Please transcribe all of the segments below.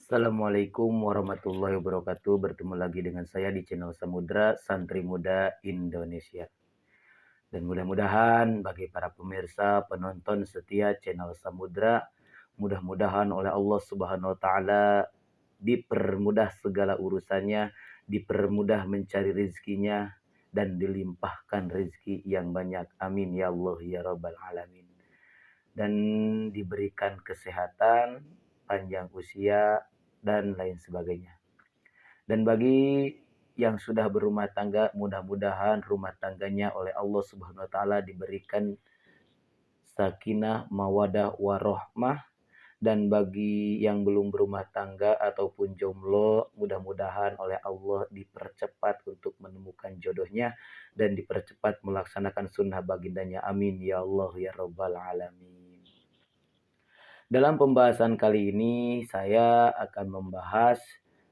Assalamualaikum warahmatullahi wabarakatuh. Bertemu lagi dengan saya di channel Samudra Santri Muda Indonesia. Dan mudah-mudahan bagi para pemirsa, penonton setia channel Samudra, mudah-mudahan oleh Allah Subhanahu wa taala dipermudah segala urusannya, dipermudah mencari rezekinya dan dilimpahkan rezeki yang banyak. Amin ya Allah ya rabbal alamin. Dan diberikan kesehatan, panjang usia dan lain sebagainya. Dan bagi yang sudah berumah tangga, mudah-mudahan rumah tangganya oleh Allah Subhanahu wa taala diberikan sakinah, mawadah, warohmah. Dan bagi yang belum berumah tangga ataupun jomblo, mudah-mudahan oleh Allah dipercepat untuk menemukan jodohnya dan dipercepat melaksanakan sunnah bagindanya. Amin ya Allah ya rabbal alamin. Dalam pembahasan kali ini saya akan membahas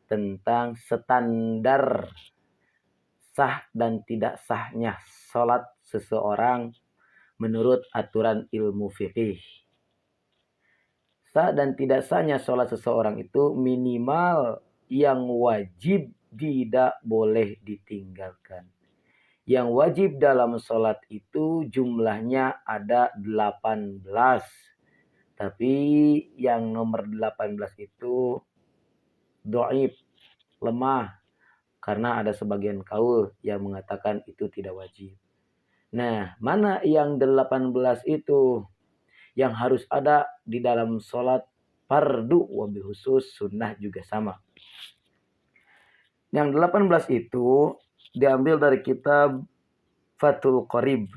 tentang standar sah dan tidak sahnya sholat seseorang menurut aturan ilmu fikih. Sah dan tidak sahnya sholat seseorang itu minimal yang wajib tidak boleh ditinggalkan. Yang wajib dalam sholat itu jumlahnya ada 18. Tapi yang nomor 18 itu dhaif, lemah. Karena ada sebagian kaul yang mengatakan itu tidak wajib. Nah, mana yang 18 itu yang harus ada di dalam sholat fardu, wabil khusus sunnah juga sama. Yang 18 itu diambil dari kitab Fathul Qorib.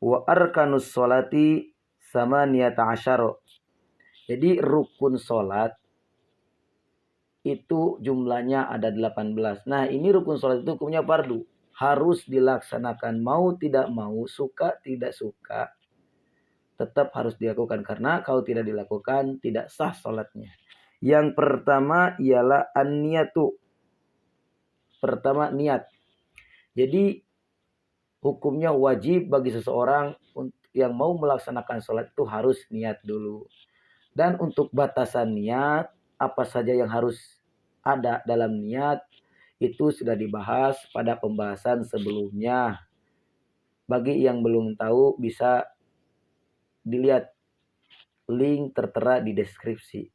Wa arkanus sholati samaniyata asyara. Jadi rukun sholat itu jumlahnya ada 18. Nah, ini rukun sholat itu hukumnya fardu. Harus dilaksanakan. Mau tidak mau, suka tidak suka, tetap harus dilakukan. Karena kalau tidak dilakukan, tidak sah sholatnya. Yang pertama ialah an-niyatu. Pertama, niat. Jadi, hukumnya wajib bagi seseorang yang mau melaksanakan sholat itu harus niat dulu. Dan untuk batasan niat, apa saja yang harus ada dalam niat, itu sudah dibahas pada pembahasan sebelumnya. Bagi yang belum tahu bisa dilihat link tertera di deskripsi.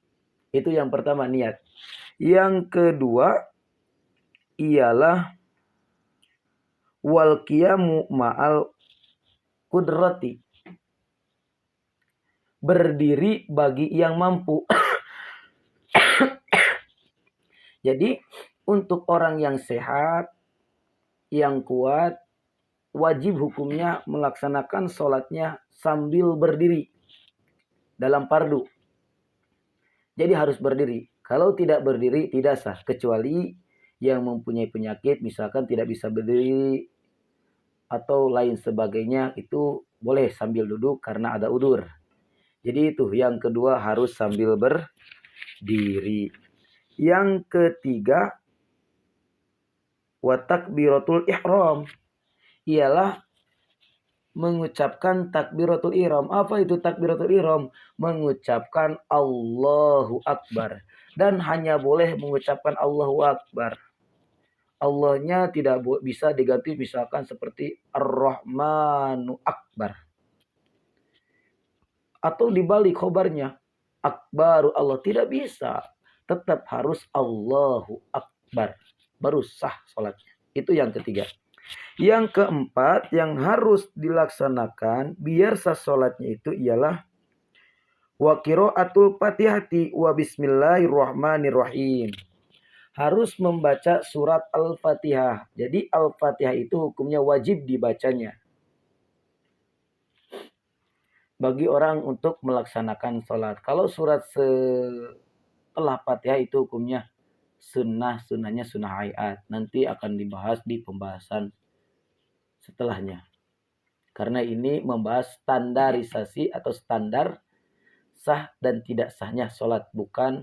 Itu yang pertama, niat. Yang kedua ialah wal qiyamu ma'al kudrati. Berdiri bagi yang mampu. Jadi untuk orang yang sehat, yang kuat, wajib hukumnya melaksanakan sholatnya sambil berdiri dalam fardu. Jadi harus berdiri. Kalau tidak berdiri tidak sah. Kecuali yang mempunyai penyakit, misalkan tidak bisa berdiri atau lain sebagainya, itu boleh sambil duduk karena ada udur. Jadi itu yang kedua, harus sambil berdiri. Yang ketiga, wa takbiratul ihram, ialah mengucapkan takbiratul ihram. Apa itu takbiratul ihram? Mengucapkan Allahu Akbar. Dan hanya boleh mengucapkan Allahu Akbar. Allahnya tidak bisa diganti misalkan seperti Ar-Rahmanu Akbar. Atau dibalik khobarnya, Akbaru Allah. Tidak bisa. Tetap harus Allahu Akbar. Baru sah sholatnya. Itu yang ketiga. Yang keempat yang harus dilaksanakan biar sah sholatnya itu ialah wa qiraatul fatihati wa bismillahirrahmanirrahim. Harus membaca surat Al-Fatihah. Jadi Al-Fatihah itu hukumnya wajib dibacanya bagi orang untuk melaksanakan sholat. Kalau surat setelah Fatihah itu hukumnya sunnah, sunnahnya sunnah hayat. Nanti akan dibahas di pembahasan setelahnya. Karena ini membahas standarisasi atau standar sah dan tidak sahnya sholat. Bukan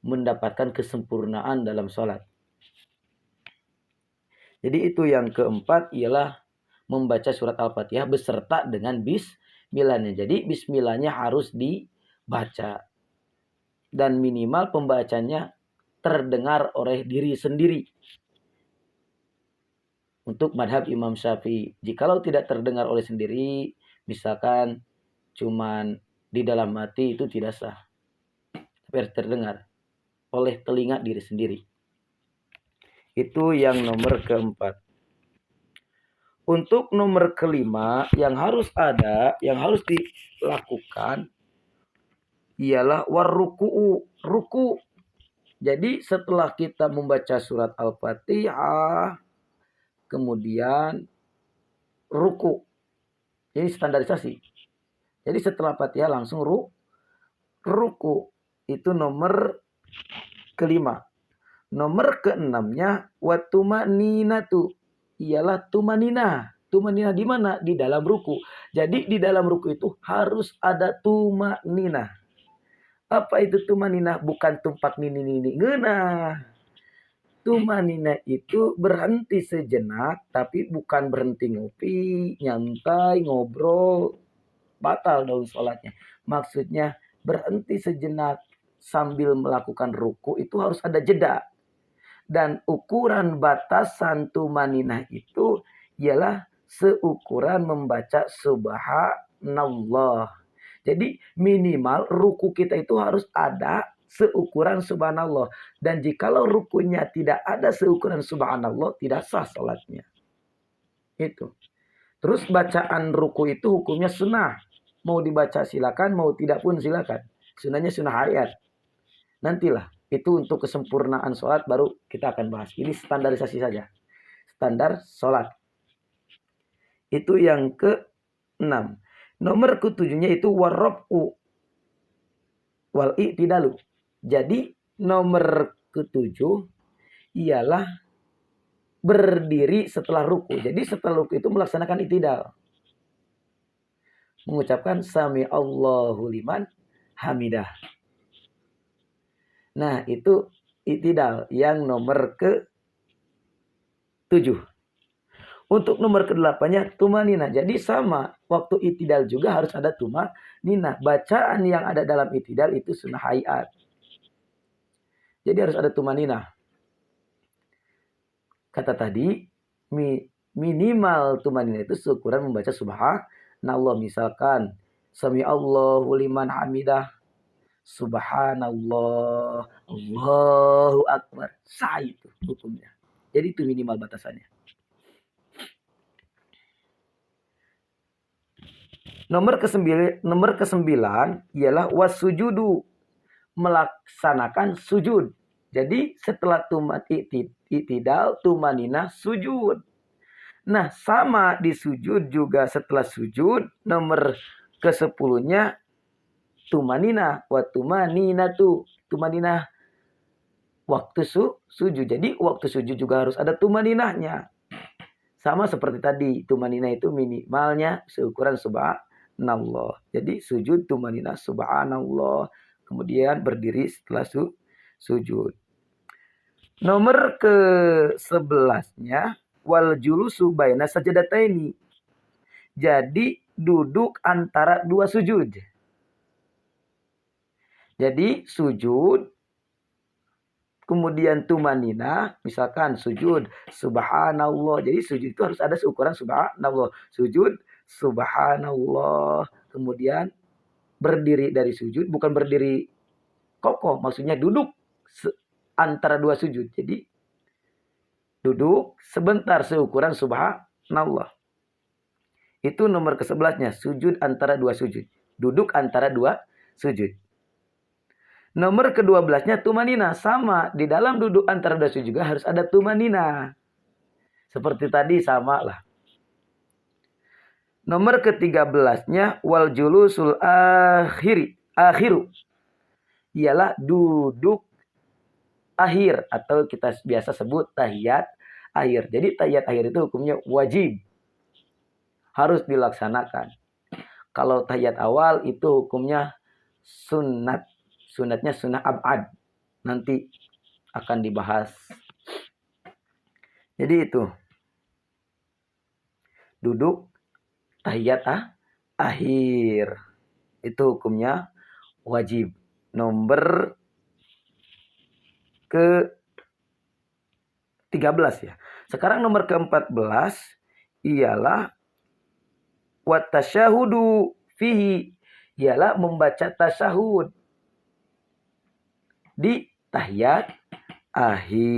mendapatkan kesempurnaan dalam sholat. Jadi itu yang keempat ialah membaca surat Al-Fatihah beserta dengan bismillahnya. Jadi bismillahnya harus dibaca. dan minimal pembacanya terdengar oleh diri sendiri. Untuk madhab Imam Syafi'i, jikalau tidak terdengar oleh sendiri, misalkan cuman di dalam hati, itu tidak sah. Tapi harus terdengar oleh telinga diri sendiri. Itu yang nomor keempat. Untuk nomor kelima yang harus ada, yang harus dilakukan ialah warruku'u, ruku. Jadi setelah kita membaca surat Al-Fatihah, kemudian ruku. Ini standarisasi. Jadi setelah Fatihah langsung ruku. Itu nomor kelima. Nomor keenamnya watumaninatu, ialah tumanina. Tumanina di mana? Di dalam ruku. Jadi di dalam ruku itu harus ada tumanina. Apa itu tumanina? Bukan tumpak nini ngena. Tumanina itu berhenti sejenak, tapi bukan berhenti ngopi, nyantai, ngobrol, batal dong sholatnya. Maksudnya berhenti sejenak sambil melakukan ruku itu harus ada jeda. Dan ukuran batasan tumaninah itu ialah seukuran membaca subhanallah. Jadi minimal ruku kita itu harus ada seukuran subhanallah. Dan jikalau rukunya tidak ada seukuran subhanallah, tidak sah salatnya. Itu. Terus bacaan ruku itu hukumnya sunnah. Mau dibaca silakan, mau tidak pun silakan. Sunnahnya sunnah ayat. Nantilah. Itu untuk kesempurnaan sholat baru kita akan bahas. Ini standarisasi saja. Standar sholat. Itu yang ke-6. Nomor ke-7-nya itu warrab'u wal i'tidalu. Jadi nomor ke-7 ialah berdiri setelah ruku. Jadi setelah ruku itu melaksanakan i'tidal. Mengucapkan sami Allahu liman hamidah. Nah, itu i'tidal yang nomor ke-7. Untuk nomor ke-8-nya tumanina. Jadi sama, waktu i'tidal juga harus ada tumanina. Bacaan yang ada dalam i'tidal itu sunnah hayat. Jadi harus ada tumanina. Kata tadi, minimal tumanina itu seukuran membaca subhanallah. Misalkan, sami Allahu liman hamidah. Subhanallah, Allahu Akbar. Sah itu hukumnya. Jadi itu minimal batasannya. Nomor ke-9 ialah wasujudu, melaksanakan sujud. Jadi setelah i'tidal, tumanina, sujud. Nah, sama di sujud juga setelah sujud, nomor ke-10-nya tumanina, wa tumaninatu, tumanina waktu sujud. Jadi waktu sujud juga harus ada tumaninahnya. Sama seperti tadi, tumanina itu minimalnya seukuran subhanallah. Jadi sujud tumanina subhanallah. Kemudian berdiri setelah sujud. Nomor ke-11-nya wal julusu baina sajadataini. Jadi duduk antara dua sujud. Jadi sujud, kemudian tumanina, misalkan sujud subhanallah. Jadi sujud itu harus ada seukuran subhanallah. Sujud subhanallah. Kemudian berdiri dari sujud, bukan berdiri kokoh, maksudnya duduk antara dua sujud. Jadi duduk sebentar seukuran subhanallah. Itu nomor ke-11-nya, sujud antara dua sujud. Duduk antara dua sujud. Nomor ke-12-nya tumanina. Sama, di dalam duduk antara dua sujud juga harus ada tumanina. Seperti tadi sama lah. Nomor ke-13-nya wal julusul akhiru. Ialah duduk akhir atau kita biasa sebut tahiyat akhir. Jadi tahiyat akhir itu hukumnya wajib. Harus dilaksanakan. Kalau tahiyat awal itu hukumnya sunnat. Sunatnya sunnah ab'ad. Nanti akan dibahas. Jadi itu. Duduk tahiyat akhir. Itu hukumnya wajib. Nomor ke-13 ya. Sekarang nomor ke-14 ialah wa tasyahudu fihi, ialah membaca tasyahud di tahiyat akhir.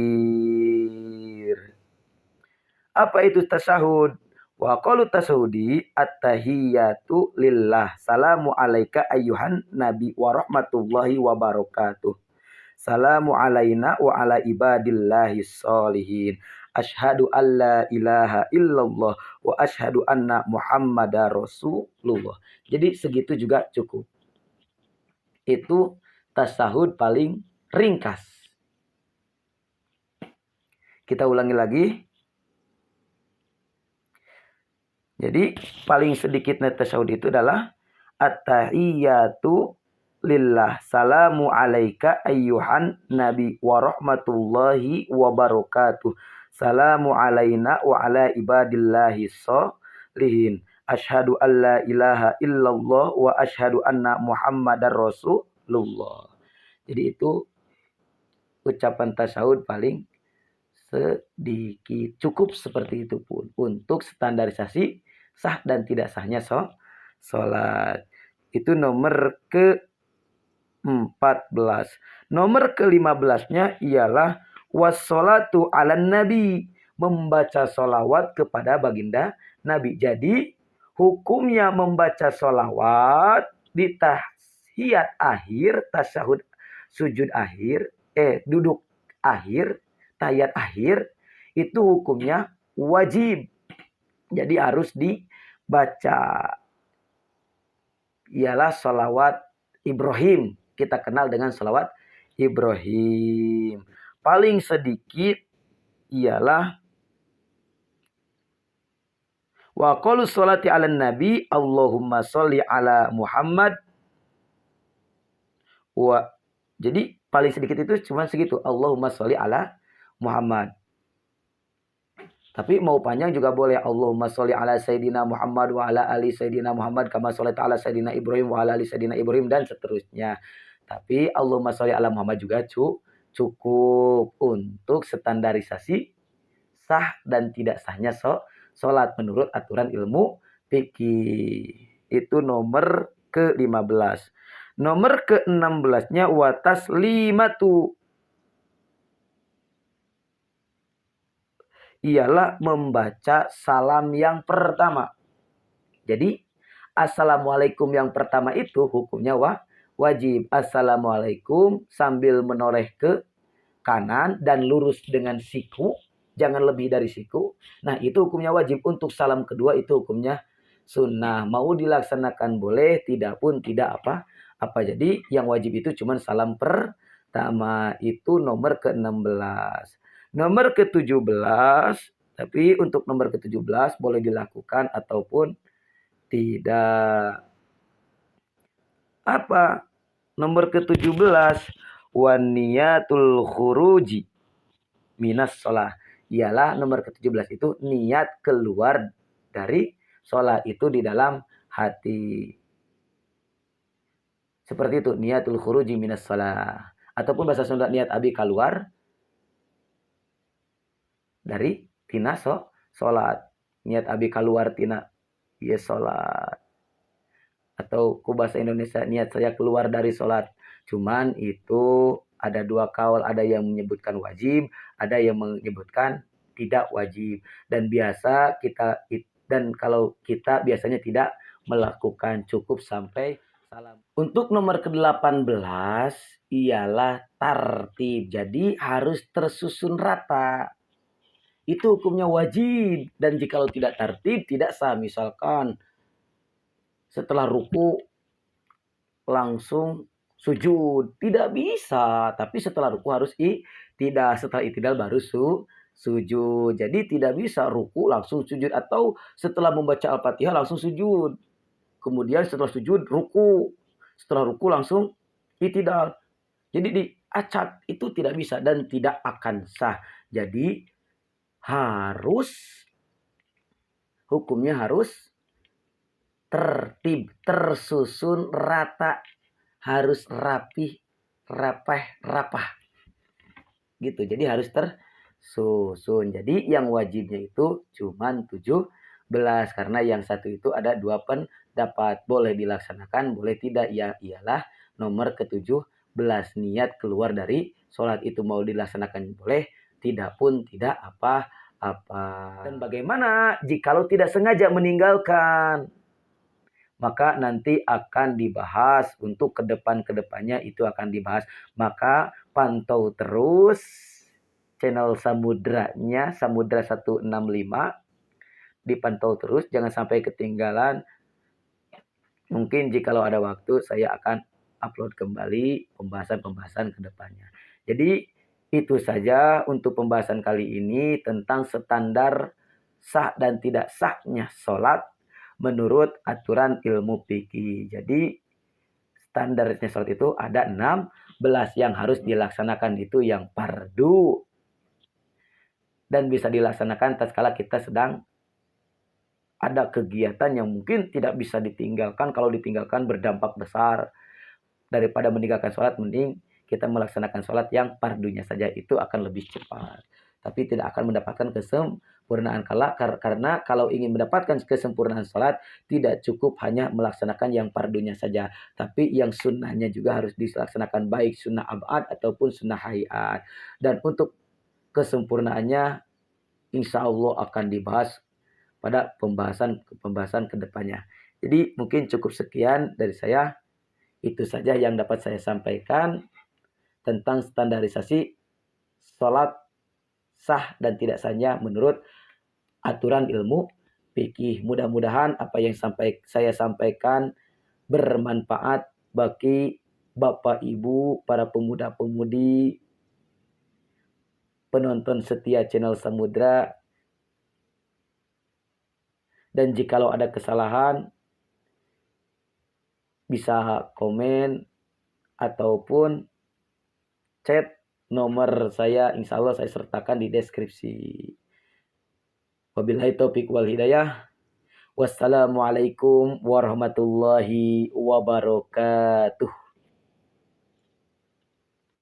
Apa itu tasyahud? Wa qalu tasyahudi at-tahiyatu lillah. Salamu alaika ayyuhan nabi wa rahmatullahi wa barakatuh. Salamu alaina wa ala ibadillahi sholihin. Asyhadu an la ilaha illallah wa asyhadu anna muhammadar rasulullah. Jadi segitu juga cukup. Itu tasyahud paling ringkas. Kita ulangi lagi. Jadi paling sedikitnya tasyahud itu adalah at-tahiyyatu lillah. Salamu alaika ayyuhan nabi wa rahmatullahi wa barakatuh. Salamu alaina wa ala ibadillahi sholihin. Asyhadu an la ilaha illallah wa asyhadu anna muhammadar rasulullah. Jadi itu ucapan tasyahud paling sedikit. Cukup seperti itu pun untuk standarisasi sah dan tidak sahnya sholat. Itu nomor ke-14. Nomor ke-15-nya ialah wassolatu ala nabi, membaca sholawat kepada baginda Nabi. Jadi hukumnya membaca sholawat di tahiyat akhir, tasyahud sujud akhir, duduk akhir, tahiyat akhir, itu hukumnya wajib. Jadi harus dibaca. Ialah sholawat Ibrahim. Kita kenal dengan sholawat Ibrahim. Paling sedikit ialah wa qalu sholati ala nabi Allahumma sholli ala Muhammad. Jadi paling sedikit itu cuma segitu. Allahumma sholli ala Muhammad. Tapi mau panjang juga boleh. Allahumma sholli ala Sayyidina Muhammad wa ala ali Sayyidina Muhammad kama sholaita ala Sayyidina Ibrahim wa ala ali Sayyidina Ibrahim dan seterusnya. Tapi Allahumma sholli ala Muhammad juga cukup untuk standarisasi sah dan tidak sahnya sholat menurut aturan ilmu fikih. Itu nomor ke-15. Nomor ke-16-nya wa taslimatu, ialah membaca salam yang pertama. Jadi assalamualaikum yang pertama itu hukumnya wajib. Assalamualaikum sambil menoleh ke kanan dan lurus dengan siku, jangan lebih dari siku. Nah, itu hukumnya wajib. Untuk salam kedua itu hukumnya sunnah. Mau dilaksanakan boleh, tidak pun tidak apa. Jadi yang wajib itu cuma salam pertama. Itu nomor ke-16. Nomor ke-17, tapi untuk nomor ke-17 boleh dilakukan ataupun tidak. Apa? Nomor ke-17, wan niyatul khuruji minas shalah. Ialah nomor ke-17 itu niat keluar dari sholat itu di dalam hati. Seperti itu, niyatul khuruji minas shalah. Ataupun bahasa Sunda niat abi keluar dari tina sholat. Niat abi keluar tina ya sholat. Atau ku bahasa Indonesia niat saya keluar dari sholat. Cuman itu ada dua kaul. Ada yang menyebutkan wajib, ada yang menyebutkan tidak wajib. Dan kalau kita biasanya tidak melakukan, cukup sampai salam. Untuk nomor ke-18 ialah tartib. Jadi harus tersusun rata. Itu hukumnya wajib. Dan jikalau tidak tertib, tidak sah. Misalkan setelah ruku langsung sujud. Tidak bisa. Tapi setelah ruku harus tidak. Setelah itidal baru sujud. Jadi tidak bisa ruku langsung sujud. Atau setelah membaca Al-Fatihah langsung sujud. Kemudian setelah sujud ruku. Setelah ruku langsung itidal. Jadi diacak. Itu tidak bisa dan tidak akan sah. Jadi hukumnya harus tertib, tersusun rata, harus rapih, rapah. gitu. Jadi harus tersusun. Jadi yang wajibnya itu cuma 17 karena yang satu itu ada 2 pendapat. Boleh dilaksanakan, boleh tidak. Ya ialah nomor ke-17 niat keluar dari sholat itu mau dilaksanakan boleh, tidak pun tidak apa-apa. Dan bagaimana jikalau tidak sengaja meninggalkan? Maka nanti akan dibahas untuk kedepannya itu akan dibahas. Maka pantau terus channel Samudranya, Samudra 165, dipantau terus, jangan sampai ketinggalan. Mungkin jikalau ada waktu saya akan upload kembali pembahasan-pembahasan kedepannya. Jadi itu saja untuk pembahasan kali ini tentang standar sah dan tidak sahnya sholat menurut aturan ilmu fikih. Jadi standarnya sholat itu ada 16 yang harus dilaksanakan itu yang fardu dan bisa dilaksanakan tatkala kita sedang ada kegiatan yang mungkin tidak bisa ditinggalkan. Kalau ditinggalkan berdampak besar. Daripada meninggalkan sholat, mending kita melaksanakan sholat yang fardunya saja, itu akan lebih cepat. Tapi tidak akan mendapatkan kesempurnaan karena kalau ingin mendapatkan kesempurnaan sholat, tidak cukup hanya melaksanakan yang fardunya saja. Tapi yang sunnahnya juga harus dilaksanakan, baik sunnah abad ataupun sunnah hayat. Dan untuk kesempurnaannya, insya Allah akan dibahas pada pembahasan kedepannya. Jadi mungkin cukup sekian dari saya. Itu saja yang dapat saya sampaikan tentang standarisasi sholat sah dan tidak sahnya menurut aturan ilmu fikih. Mudah-mudahan apa yang saya sampaikan bermanfaat bagi Bapak Ibu, para pemuda-pemudi, penonton setia channel Samudra. Dan jikalau ada kesalahan, bisa komen ataupun chat nomor saya, insya Allah saya sertakan di deskripsi. Wabillahi taufiq wal hidayah. Wassalamualaikum warahmatullahi wabarakatuh.